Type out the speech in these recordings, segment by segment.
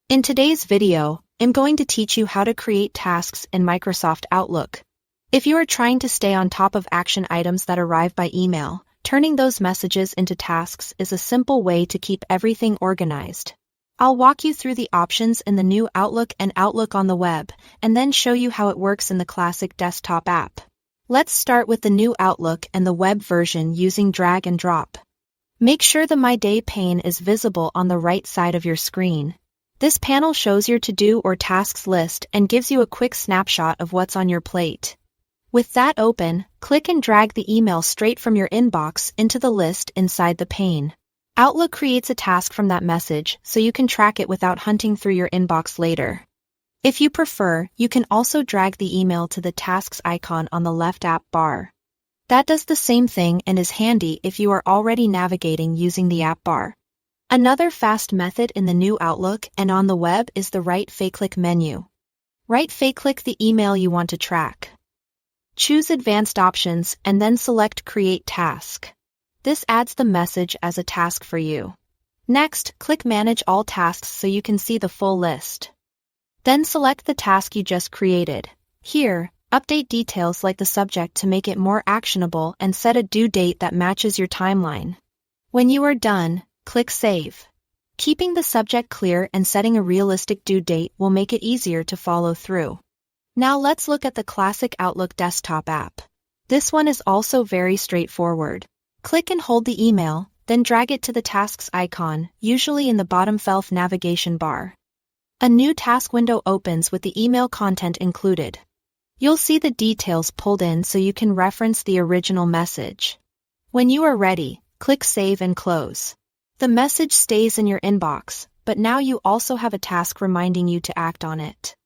In today's video, I'm going to teach you how to create tasks in Microsoft Outlook. If you are trying to stay on top of action items that arrive by email, turning those messages into tasks is a simple way to keep everything organized. I'll walk you through the options in the new Outlook and Outlook on the web, and then show you how it works in the classic desktop app. Let's start with the new Outlook and the web version using drag and drop. Make sure the My Day pane is visible on the right side of your screen. This panel shows your to-do or tasks list and gives you a quick snapshot of what's on your plate. With that open, click and drag the email straight from your inbox into the list inside the pane. Outlook creates a task from that message so you can track it without hunting through your inbox later. If you prefer, you can also drag the email to the tasks icon on the left app bar. That does the same thing and is handy if you are already navigating using the app bar. Another fast method in the new Outlook and on the web is the right-click menu. Right-click the email you want to track. Choose Advanced Options and then select Create Task. This adds the message as a task for you. Next, click Manage All Tasks so you can see the full list. Then select the task you just created. Here, update details like the subject to make it more actionable and set a due date that matches your timeline. When you are done, click Save. Keeping the subject clear and setting a realistic due date will make it easier to follow through. Now let's look at the classic Outlook desktop app. This one is also very straightforward. Click and hold the email, then drag it to the tasks icon, usually in the bottom left navigation bar. A new task window opens with the email content included. You'll see the details pulled in so you can reference the original message. When you are ready, click Save and Close. The message stays in your inbox, but now you also have a task reminding you to act on it.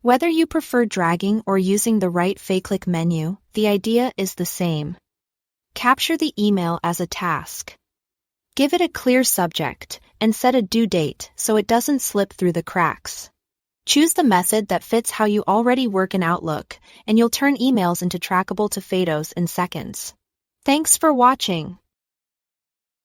Whether you prefer dragging or using the right-click menu, the idea is the same. Capture the email as a task. Give it a clear subject, and set a due date so it doesn't slip through the cracks. Choose the method that fits how you already work in Outlook, and you'll turn emails into trackable to photos in seconds. Thanks for watching.